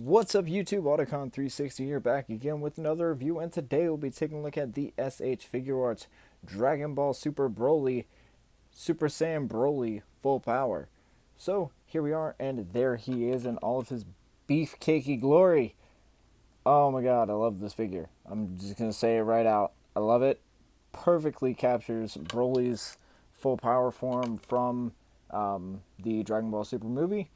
What's up YouTube, AUTOCON360 here, back again with another review, and today we'll be taking a look at the S.H.Figuarts Dragon Ball Super Broly, Super Saiyan Broly Full Power. So here we are, and there he is in all of his beefcakey glory. Oh my god, I love this figure. I'm just going to say it right out. I love it. Perfectly captures Broly's full power form from the Dragon Ball Super movie.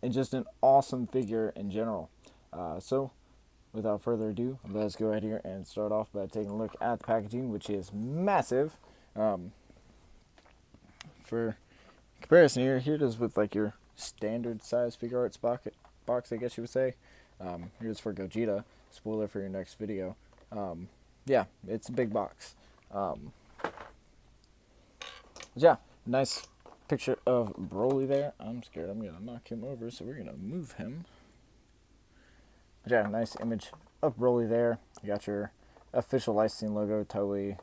And just an awesome figure in general. So, without further ado, let's go ahead here and start off by taking a look at the packaging, which is massive. For comparison here it is with like your standard size Figuarts box, I guess you would say. Here's for Gogeta. Spoiler for your next video. Yeah, it's a big box. Yeah, nice picture of Broly there. I'm scared I'm gonna knock him over, so we're gonna move him. But yeah, nice image of Broly there. You got your official licensing logo, Toei,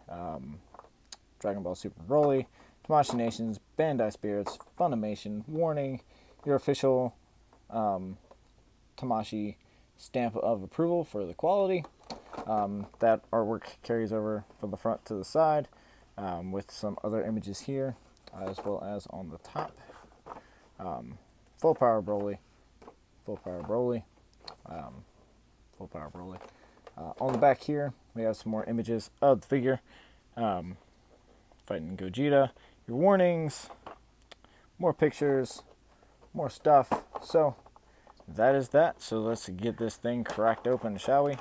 Dragon Ball Super Broly, Tamashii Nations, Bandai Spirits, Funimation, Warning, your official Tamashii stamp of approval for the quality. That artwork carries over from the front to the side, with some other images here, as well as on the top. Full power Broly, full power Broly, full power Broly. On the back here, we have some more images of the figure, fighting Gogeta, your warnings, more pictures, more stuff. So that is that. So let's get this thing cracked open, shall we?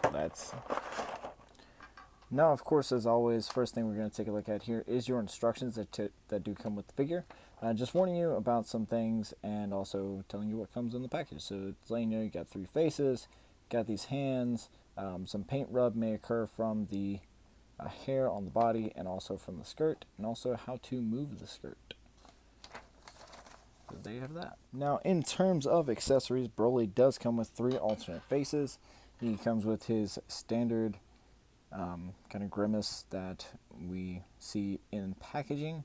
Now, of course, as always, first thing we're going to take a look at here is your instructions that do come with the figure. Just warning you about some things and also telling you what comes in the package. So it's letting you know you got 3 faces, got these hands, some paint rub may occur from the hair on the body and also from the skirt, and also how to move the skirt. So there you have that. Now, in terms of accessories, Broly does come with 3 alternate faces. He comes with his standard kind of grimace that we see in packaging,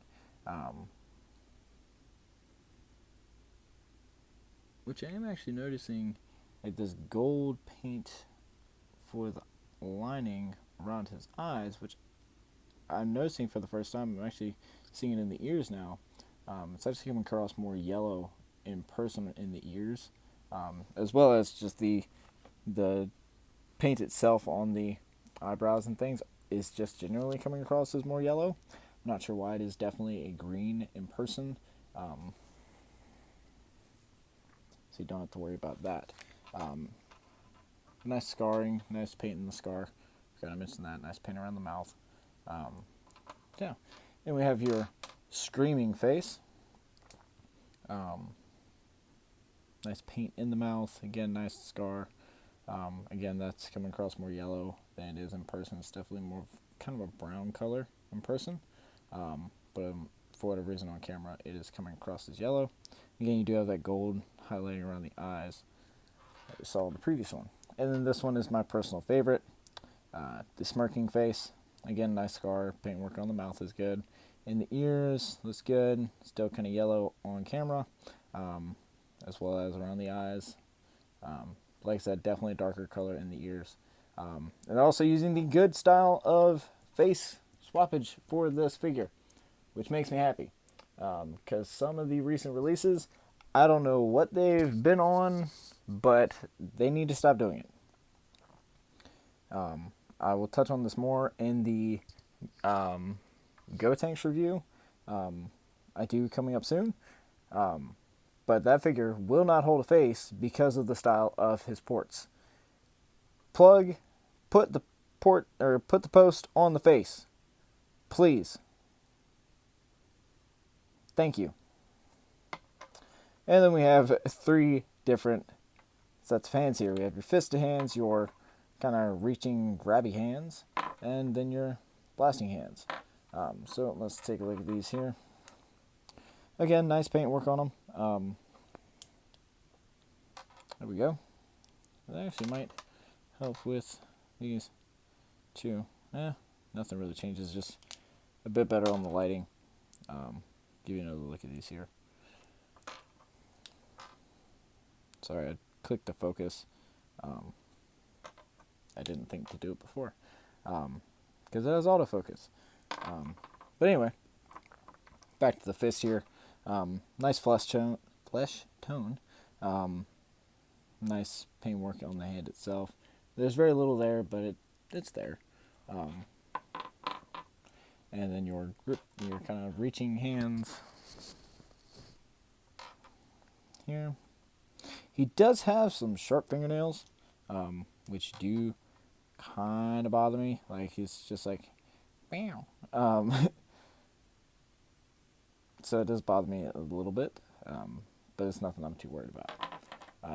which I am actually noticing like this gold paint for the lining around his eyes, which I'm noticing for the first time. I'm actually seeing it in the ears now. It's actually coming across more yellow in person in the ears, as well as just the paint itself on the eyebrows and things is just generally coming across as more yellow. I'm not sure why. It is definitely a green in person, so you don't have to worry about that. Nice scarring, nice paint in the scar. Forgot to mention that. Nice paint around the mouth. Yeah, and we have your screaming face. Nice paint in the mouth. Again, nice scar. Again, that's coming across more yellow than it is in person. It's definitely more kind of a brown color in person, but for whatever reason on camera it is coming across as yellow. Again, you do have that gold highlighting around the eyes that we saw in the previous one. And then this one is my personal favorite, the smirking face. Again, nice scar, paintwork on the mouth is good. In the ears, looks good, still kind of yellow on camera, as well as around the eyes. Like I said, definitely a darker color in the ears. And also using the good style of face swappage for this figure, which makes me happy. Because some of the recent releases, I don't know what they've been on, but they need to stop doing it. I will touch on this more in the Gotenks review I do coming up soon. But that figure will not hold a face because of the style of his ports. Put the post on the face, please. Thank you. And then we have 3 different sets of hands here. We have your fisted hands, your kind of reaching, grabby hands, and then your blasting hands. So let's take a look at these here. Again, nice paint work on them. There we go. That actually might help with these 2. Nothing really changes, just a bit better on the lighting. Give you another look at these here. Sorry, I click to focus. I didn't think to do it before, because it has autofocus. But anyway, back to the fist here. Nice flesh tone. Nice paintwork on the hand itself. There's very little there, but it's there. And then your grip, your kind of reaching hands here. He does have some sharp fingernails, which do kind of bother me. Like, he's just like, meow. So it does bother me a little bit, but it's nothing I'm too worried about.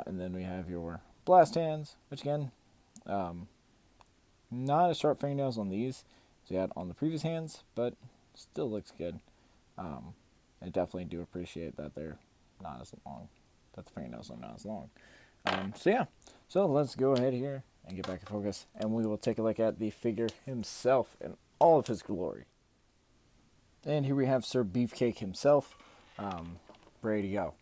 And then we have your blast hands, which again, not as sharp fingernails on these as we had on the previous hands, but still looks good. I definitely do appreciate that they're not as long, that the fingernails are not as long. So yeah, so let's go ahead here and get back to focus, and we will take a look at the figure himself in all of his glory. And here we have Sir Beefcake himself, ready to go.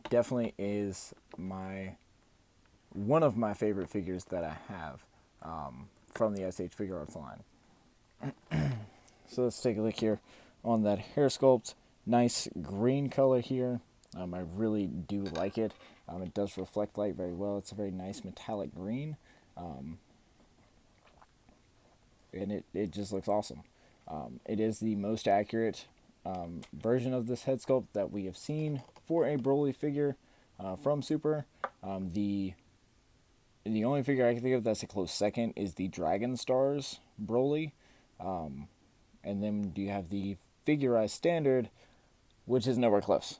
Definitely is one of my favorite figures that I have from the S.H.Figuarts line. So let's take a look here on that hair sculpt. Nice green color here. I really do like it. It does reflect light very well. It's a very nice metallic green. And it just looks awesome. It is the most accurate version of this head sculpt that we have seen for a Broly figure from Super. The only figure I can think of that's a close second is the Dragon Stars Broly. And then you have the Figurized Standard, which is nowhere close.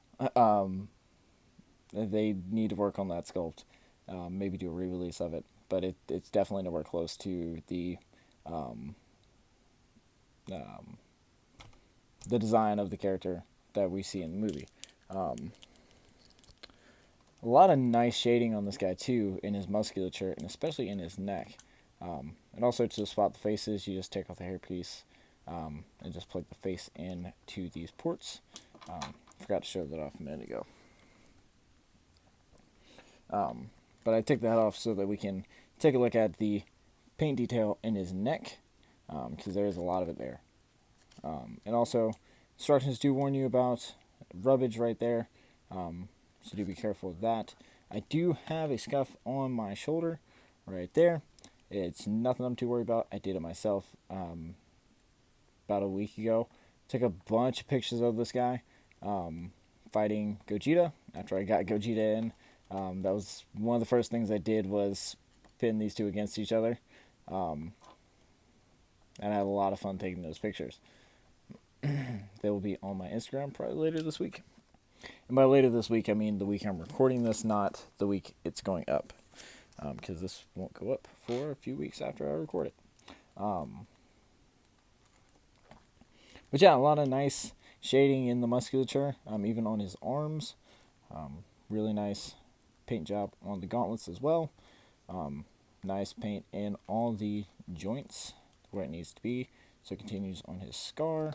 They need to work on that sculpt. Maybe do a re-release of it. But it's definitely nowhere close to the design of the character that we see in the movie. A lot of nice shading on this guy too, in his musculature and especially in his neck. And also to spot the faces, you just take off the hairpiece and just plug the face into these ports. Forgot to show that off a minute ago. But I took that off so that we can take a look at the paint detail in his neck, because there is a lot of it there. And also, instructions do warn you about rubbage right there, so do be careful of that. I do have a scuff on my shoulder right there. It's nothing I'm too worried about. I did it myself about a week ago. Took a bunch of pictures of this guy fighting Gogeta. After I got Gogeta in, that was one of the first things I did, was pin these two against each other. And I had a lot of fun taking those pictures. They will be on my Instagram probably later this week. And by later this week, I mean the week I'm recording this, not the week it's going up. Because this won't go up for a few weeks after I record it. But yeah, a lot of nice shading in the musculature, even on his arms. Really nice paint job on the gauntlets as well. Nice paint in all the joints where it needs to be. So it continues on his scar,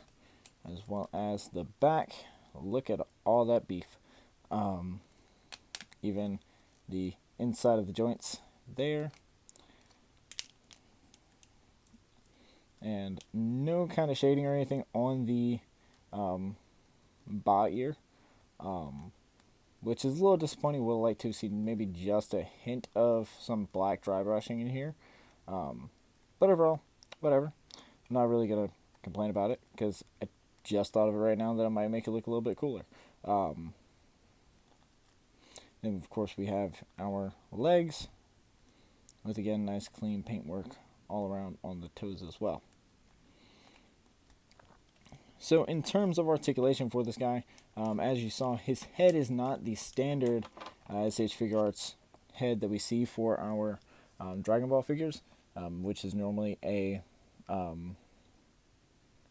as well as the back. Look at all that beef. Even the inside of the joints there. And no kind of shading or anything on the bot ear. Which is a little disappointing. Would like to see maybe just a hint of some black dry brushing in here. But overall, whatever. I'm not really going to complain about it, because I just thought of it right now that I might make it look a little bit cooler. Then, of course, we have our legs with, again, nice clean paintwork all around on the toes as well. So in terms of articulation for this guy, as you saw, his head is not the standard S.H.Figuarts head that we see for our Dragon Ball figures, which is normally a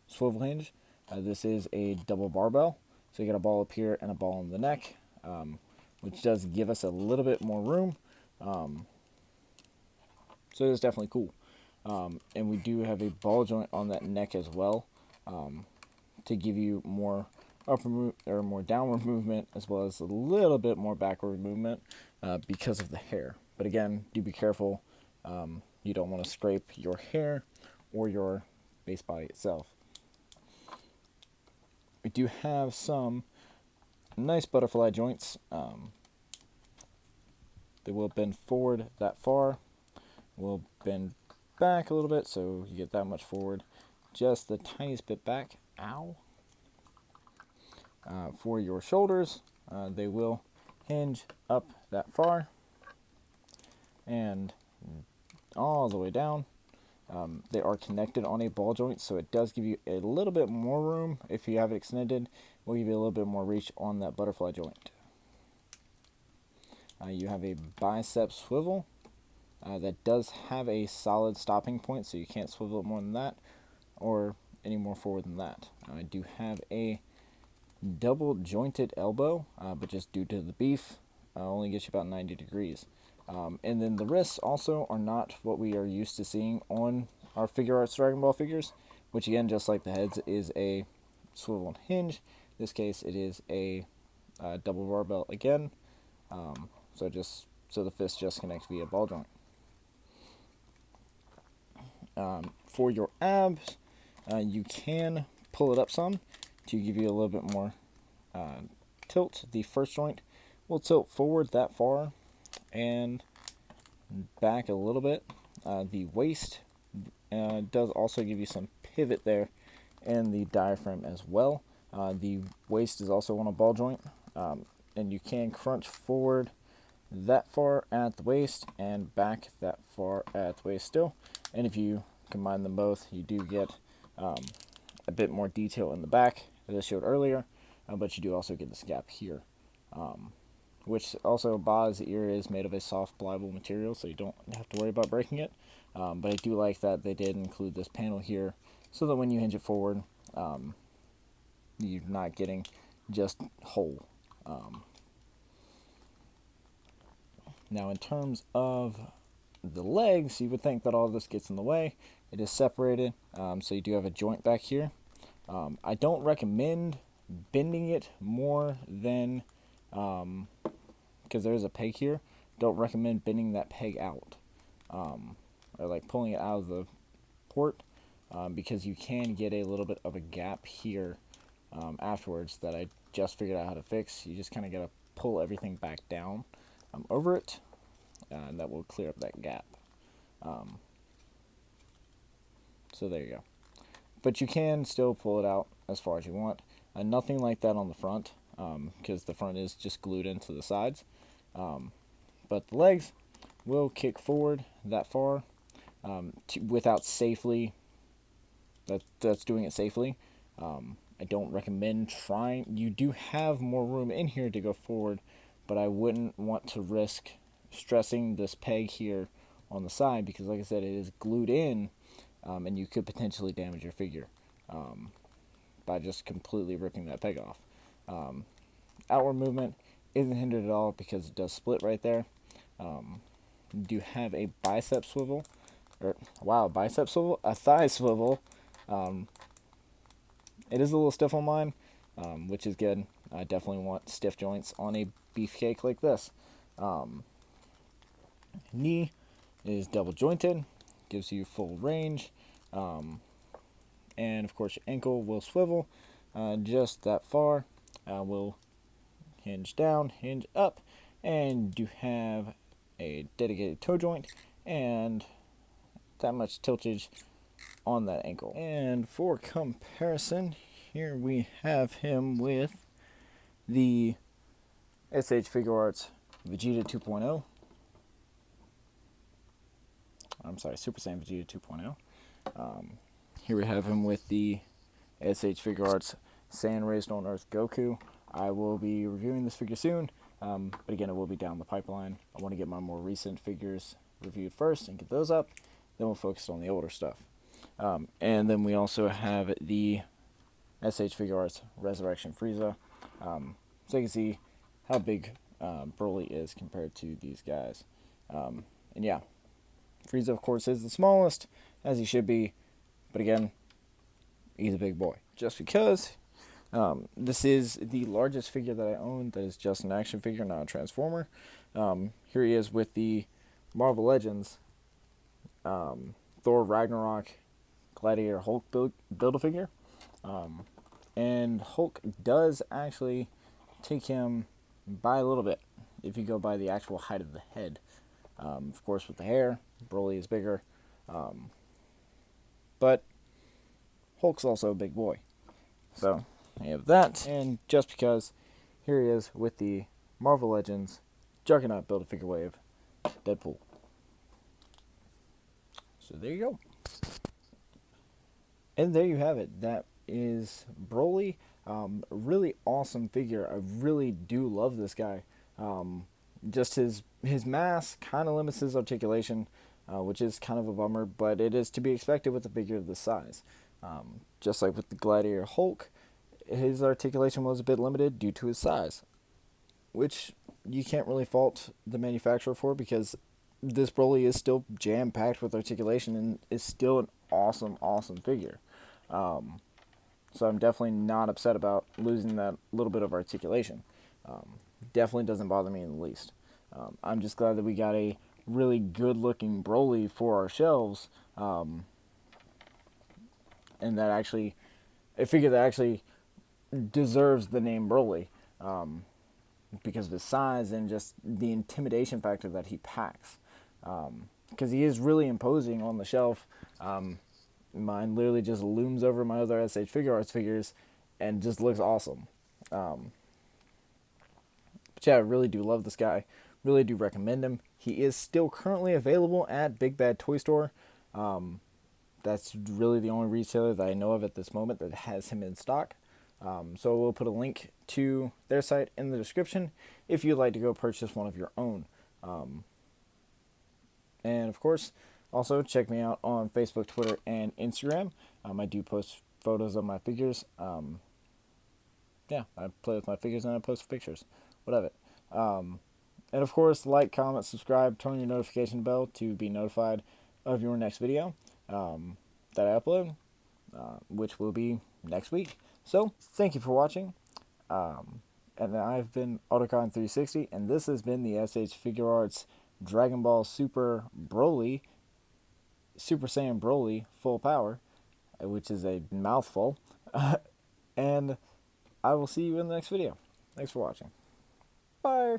swivel hinge. This is a double barbell, so you got a ball up here and a ball in the neck, which does give us a little bit more room. So it's definitely cool. And we do have a ball joint on that neck as well, to give you more or more downward movement, as well as a little bit more backward movement because of the hair. But again, do be careful. You don't want to scrape your hair or your base body itself. We do have some nice butterfly joints. They will bend forward that far. We'll bend back a little bit so you get that much forward. Just the tiniest bit back. Ow. For your shoulders, they will hinge up that far and all the way down. They are connected on a ball joint, so it does give you a little bit more room. If you have it extended, it will give you a little bit more reach on that butterfly joint. You have a bicep swivel that does have a solid stopping point, so you can't swivel it more than that or any more forward than that. I do have a double jointed elbow, but just due to the beef, only gets you about 90 degrees. And then the wrists also are not what we are used to seeing on our Figuarts Dragon Ball figures, which again, just like the heads, is a swivel and hinge. In this case, it is a double barbell again. So the fist just connects via ball joint. For your abs, you can pull it up some to give you a little bit more tilt. The first joint will tilt forward that far and back a little bit. The waist does also give you some pivot there, and the diaphragm as well. The waist is also on a ball joint, and you can crunch forward that far at the waist and back that far at the waist still. And if you combine them both, you do get a bit more detail in the back, as I showed earlier, but you do also get this gap here, which also Ba's ear is made of a soft pliable material, so you don't have to worry about breaking it. But I do like that they did include this panel here, so that when you hinge it forward, you're not getting just whole. Now, in terms of the legs, you would think that all this gets in the way. It is separated, so you do have a joint back here. I don't recommend bending it more than, because there is a peg here, don't recommend bending that peg out, or like pulling it out of the port, because you can get a little bit of a gap here afterwards that I just figured out how to fix. You just kind of got to pull everything back down over it, and that will clear up that gap. So there you go. But you can still pull it out as far as you want. Nothing like that on the front, because the front is just glued into the sides. But the legs will kick forward that far without safely. That's doing it safely. I don't recommend trying. You do have more room in here to go forward, but I wouldn't want to risk stressing this peg here on the side, because like I said, it is glued in, and you could potentially damage your figure by just completely ripping that peg off. Outward movement isn't hindered at all because it does split right there. You do have a bicep swivel, bicep swivel, a thigh swivel. It is a little stiff on mine, which is good. I definitely want stiff joints on a beefcake like this. Knee is double jointed, gives you full range, and of course your ankle will swivel just that far. Will hinge down, hinge up, and you have a dedicated toe joint and that much tiltage on that ankle. And for comparison, here we have him with the S.H.Figuarts Vegeta 2.0. I'm sorry, Super Saiyan Vegeta 2.0. Here we have him with the S.H.Figuarts Saiyan Raised on Earth Goku. I will be reviewing this figure soon, but again, it will be down the pipeline. I want to get my more recent figures reviewed first and get those up. Then we'll focus on the older stuff. And then we also have the S.H.Figuarts Resurrection Frieza. So you can see how big Broly is compared to these guys. And yeah, Frieza, of course, is the smallest, as he should be. But again, he's a big boy. Just because This is the largest figure that I own that is just an action figure, not a Transformer. Here he is with the Marvel Legends Thor Ragnarok Gladiator Hulk Build-A-Figure. And Hulk does actually take him by a little bit if you go by the actual height of the head. Of course, with the hair, Broly is bigger. But Hulk's also a big boy. So, I have that. And just because, here he is with the Marvel Legends Juggernaut Build-A-Figure Wave Deadpool. So there you go. And there you have it. That is Broly. Really awesome figure. I really do love this guy. Just his mass kind of limits his articulation, which is kind of a bummer, but it is to be expected with a figure of this size. Just like with the Gladiator Hulk, his articulation was a bit limited due to his size, which you can't really fault the manufacturer for, because this Broly is still jam-packed with articulation and is still an awesome figure. So I'm definitely not upset about losing that little bit of articulation. Definitely doesn't bother me in the least. I'm just glad that we got a really good-looking Broly for our shelves, and that actually, a figure that actually deserves the name Broly, because of his size and just the intimidation factor that he packs. Because he is really imposing on the shelf. Mine literally just looms over my other S.H.Figuarts figures and just looks awesome. But yeah, I really do love this guy. Really do recommend him. He is still currently available at BigBadToyStore. That's really the only retailer that I know of at this moment that has him in stock. So we'll put a link to their site in the description if you'd like to go purchase one of your own. And of course, also check me out on Facebook, Twitter, and Instagram. I do post photos of my figures. Yeah, I play with my figures and I post pictures. Whatever. And of course, like, comment, subscribe, turn your notification bell to be notified of your next video that I upload, which will be next week. So, thank you for watching. And I've been AUTOCON360, and this has been the S.H.Figuarts Dragon Ball Super Broly, Super Saiyan Broly Full Power, which is a mouthful. And I will see you in the next video. Thanks for watching. Bye.